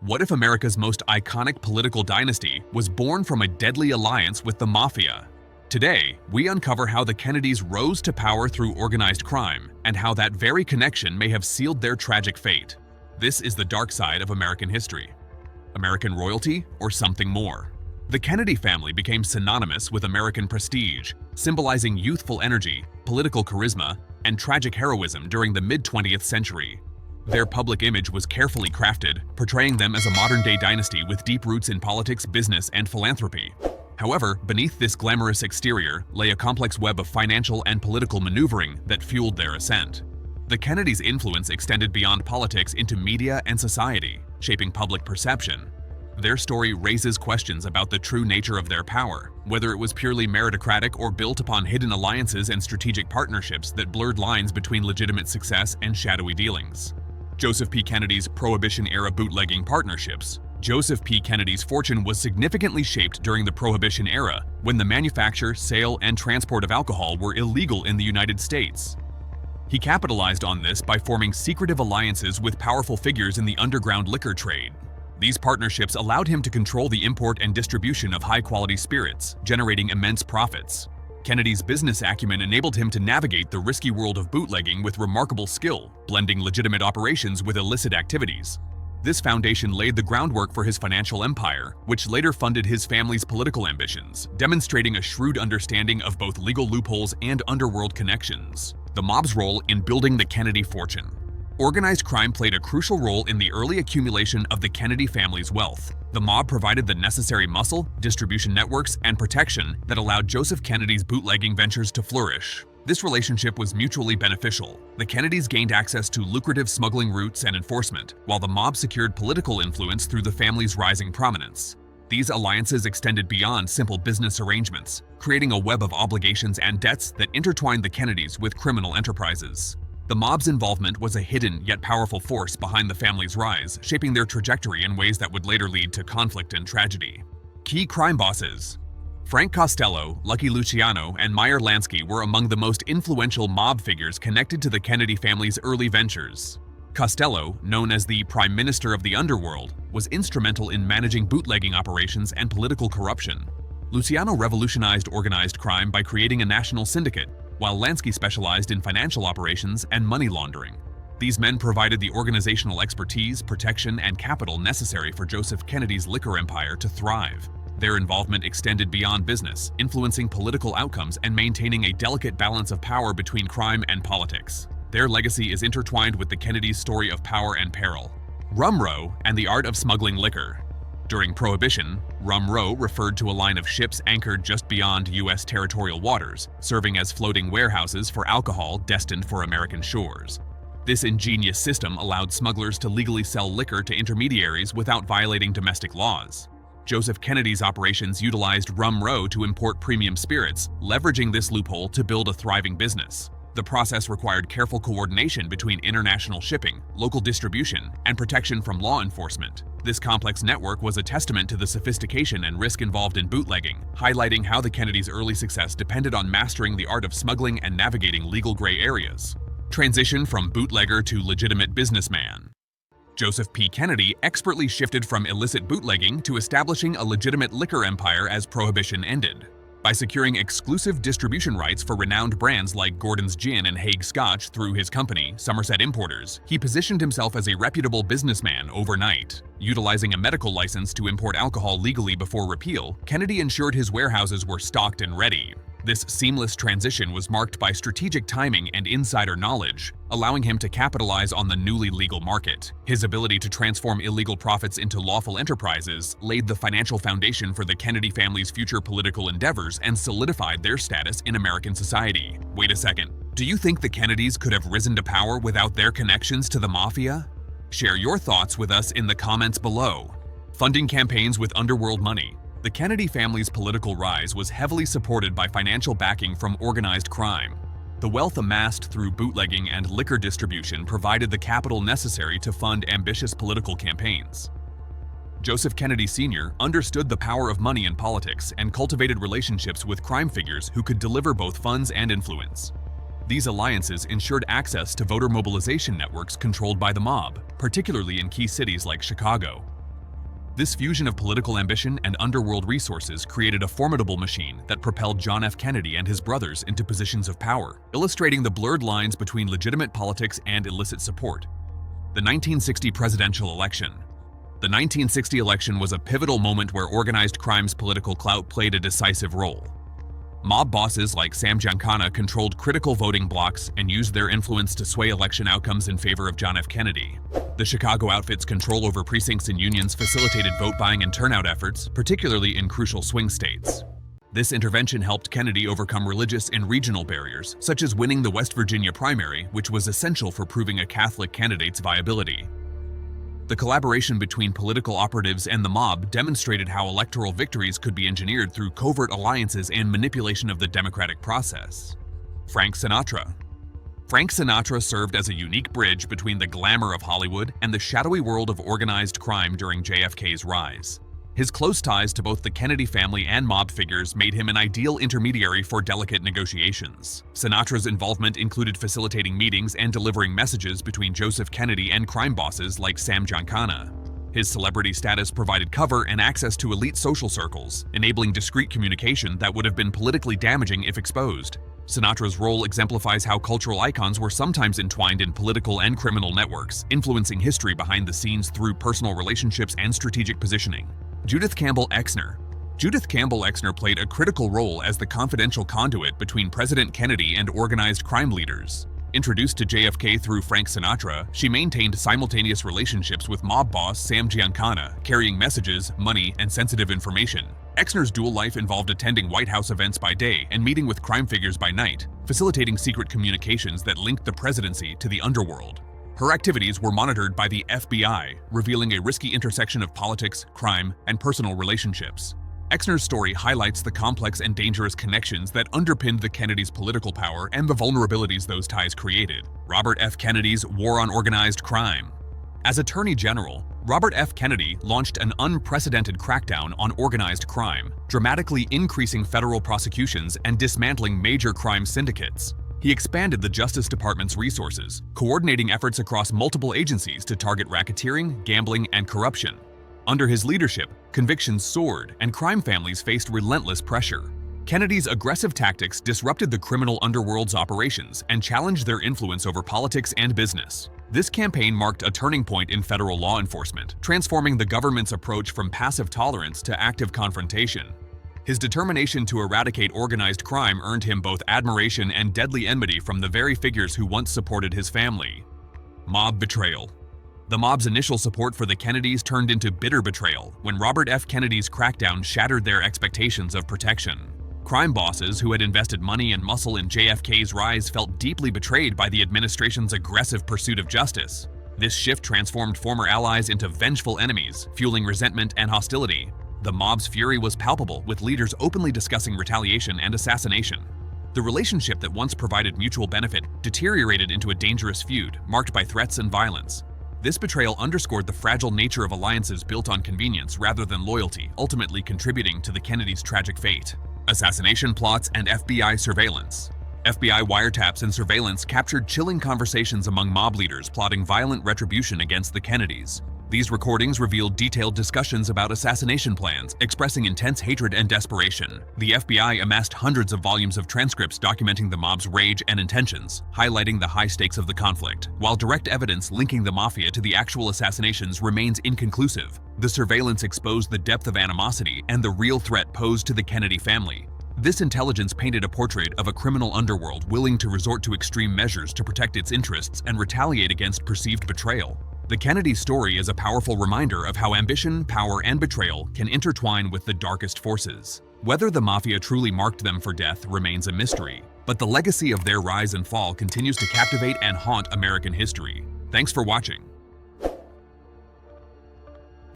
What if America's most iconic political dynasty was born from a deadly alliance with the Mafia? Today, we uncover how the Kennedys rose to power through organized crime and how that very connection may have sealed their tragic fate. This is the dark side of American history. American royalty or something more? The Kennedy family became synonymous with American prestige, symbolizing youthful energy, political charisma, and tragic heroism during the mid-20th century. Their public image was carefully crafted, portraying them as a modern-day dynasty with deep roots in politics, business, and philanthropy. However, beneath this glamorous exterior lay a complex web of financial and political maneuvering that fueled their ascent. The Kennedys' influence extended beyond politics into media and society, shaping public perception. Their story raises questions about the true nature of their power, whether it was purely meritocratic or built upon hidden alliances and strategic partnerships that blurred lines between legitimate success and shadowy dealings. Joseph P. Kennedy's Prohibition-era bootlegging partnerships. Joseph P. Kennedy's fortune was significantly shaped during the Prohibition era, when the manufacture, sale, and transport of alcohol were illegal in the United States. He capitalized on this by forming secretive alliances with powerful figures in the underground liquor trade. These partnerships allowed him to control the import and distribution of high-quality spirits, generating immense profits. Kennedy's business acumen enabled him to navigate the risky world of bootlegging with remarkable skill, blending legitimate operations with illicit activities. This foundation laid the groundwork for his financial empire, which later funded his family's political ambitions, demonstrating a shrewd understanding of both legal loopholes and underworld connections. The mob's role in building the Kennedy fortune. Organized crime played a crucial role in the early accumulation of the Kennedy family's wealth. The mob provided the necessary muscle, distribution networks, and protection that allowed Joseph Kennedy's bootlegging ventures to flourish. This relationship was mutually beneficial. The Kennedys gained access to lucrative smuggling routes and enforcement, while the mob secured political influence through the family's rising prominence. These alliances extended beyond simple business arrangements, creating a web of obligations and debts that intertwined the Kennedys with criminal enterprises. The mob's involvement was a hidden yet powerful force behind the family's rise, shaping their trajectory in ways that would later lead to conflict and tragedy. Key crime bosses. Frank Costello, Lucky Luciano, and Meyer Lansky were among the most influential mob figures connected to the Kennedy family's early ventures. Costello, known as the Prime Minister of the Underworld, was instrumental in managing bootlegging operations and political corruption. Luciano revolutionized organized crime by creating a national syndicate, while Lansky specialized in financial operations and money laundering. These men provided the organizational expertise, protection, and capital necessary for Joseph Kennedy's liquor empire to thrive. Their involvement extended beyond business, influencing political outcomes and maintaining a delicate balance of power between crime and politics. Their legacy is intertwined with the Kennedys' story of power and peril. Rum Row and the art of smuggling liquor. During Prohibition, Rum Row referred to a line of ships anchored just beyond U.S. territorial waters, serving as floating warehouses for alcohol destined for American shores. This ingenious system allowed smugglers to legally sell liquor to intermediaries without violating domestic laws. Joseph Kennedy's operations utilized Rum Row to import premium spirits, leveraging this loophole to build a thriving business. The process required careful coordination between international shipping, local distribution, and protection from law enforcement. This complex network was a testament to the sophistication and risk involved in bootlegging, highlighting how the Kennedys' early success depended on mastering the art of smuggling and navigating legal gray areas. Transition from bootlegger to legitimate businessman. Joseph P. Kennedy expertly shifted from illicit bootlegging to establishing a legitimate liquor empire as Prohibition ended. By securing exclusive distribution rights for renowned brands like Gordon's Gin and Hague Scotch through his company, Somerset Importers, he positioned himself as a reputable businessman overnight. Utilizing a medical license to import alcohol legally before repeal, Kennedy ensured his warehouses were stocked and ready. This seamless transition was marked by strategic timing and insider knowledge, allowing him to capitalize on the newly legal market. His ability to transform illegal profits into lawful enterprises laid the financial foundation for the Kennedy family's future political endeavors and solidified their status in American society. Wait a second, do you think the Kennedys could have risen to power without their connections to the Mafia? Share your thoughts with us in the comments below. Funding campaigns with underworld money. The Kennedy family's political rise was heavily supported by financial backing from organized crime. The wealth amassed through bootlegging and liquor distribution provided the capital necessary to fund ambitious political campaigns. Joseph Kennedy Sr. understood the power of money in politics and cultivated relationships with crime figures who could deliver both funds and influence. These alliances ensured access to voter mobilization networks controlled by the mob, particularly in key cities like Chicago. This fusion of political ambition and underworld resources created a formidable machine that propelled John F. Kennedy and his brothers into positions of power, illustrating the blurred lines between legitimate politics and illicit support. The 1960 presidential election. The 1960 election was a pivotal moment where organized crime's political clout played a decisive role. Mob bosses like Sam Giancana controlled critical voting blocks and used their influence to sway election outcomes in favor of John F. Kennedy. The Chicago outfit's control over precincts and unions facilitated vote buying and turnout efforts, particularly in crucial swing states. This intervention helped Kennedy overcome religious and regional barriers, such as winning the West Virginia primary, which was essential for proving a Catholic candidate's viability. The collaboration between political operatives and the mob demonstrated how electoral victories could be engineered through covert alliances and manipulation of the democratic process. Frank Sinatra. Frank Sinatra served as a unique bridge between the glamour of Hollywood and the shadowy world of organized crime during JFK's rise. His close ties to both the Kennedy family and mob figures made him an ideal intermediary for delicate negotiations. Sinatra's involvement included facilitating meetings and delivering messages between Joseph Kennedy and crime bosses like Sam Giancana. His celebrity status provided cover and access to elite social circles, enabling discreet communication that would have been politically damaging if exposed. Sinatra's role exemplifies how cultural icons were sometimes entwined in political and criminal networks, influencing history behind the scenes through personal relationships and strategic positioning. Judith Campbell Exner. Judith Campbell Exner played a critical role as the confidential conduit between President Kennedy and organized crime leaders. Introduced to JFK through Frank Sinatra, she maintained simultaneous relationships with mob boss Sam Giancana, carrying messages, money, and sensitive information. Exner's dual life involved attending White House events by day and meeting with crime figures by night, facilitating secret communications that linked the presidency to the underworld. Her activities were monitored by the FBI, revealing a risky intersection of politics, crime, and personal relationships. Exner's story highlights the complex and dangerous connections that underpinned the Kennedys' political power and the vulnerabilities those ties created. Robert F. Kennedy's War on Organized Crime. As Attorney General, Robert F. Kennedy launched an unprecedented crackdown on organized crime, dramatically increasing federal prosecutions and dismantling major crime syndicates. He expanded the Justice Department's resources, coordinating efforts across multiple agencies to target racketeering, gambling, and corruption. Under his leadership, convictions soared and crime families faced relentless pressure. Kennedy's aggressive tactics disrupted the criminal underworld's operations and challenged their influence over politics and business. This campaign marked a turning point in federal law enforcement, transforming the government's approach from passive tolerance to active confrontation. His determination to eradicate organized crime earned him both admiration and deadly enmity from the very figures who once supported his family. Mob betrayal. The mob's initial support for the Kennedys turned into bitter betrayal when Robert F. Kennedy's crackdown shattered their expectations of protection. Crime bosses who had invested money and muscle in JFK's rise felt deeply betrayed by the administration's aggressive pursuit of justice. This shift transformed former allies into vengeful enemies, fueling resentment and hostility. The mob's fury was palpable, with leaders openly discussing retaliation and assassination. The relationship that once provided mutual benefit deteriorated into a dangerous feud, marked by threats and violence. This betrayal underscored the fragile nature of alliances built on convenience rather than loyalty, ultimately contributing to the Kennedys' tragic fate. Assassination plots and FBI surveillance. FBI wiretaps and surveillance captured chilling conversations among mob leaders plotting violent retribution against the Kennedys. These recordings revealed detailed discussions about assassination plans, expressing intense hatred and desperation. The FBI amassed hundreds of volumes of transcripts documenting the mob's rage and intentions, highlighting the high stakes of the conflict. While direct evidence linking the Mafia to the actual assassinations remains inconclusive, the surveillance exposed the depth of animosity and the real threat posed to the Kennedy family. This intelligence painted a portrait of a criminal underworld willing to resort to extreme measures to protect its interests and retaliate against perceived betrayal. The Kennedy story is a powerful reminder of how ambition, power, and betrayal can intertwine with the darkest forces. Whether the Mafia truly marked them for death remains a mystery, but the legacy of their rise and fall continues to captivate and haunt American history. Thanks for watching.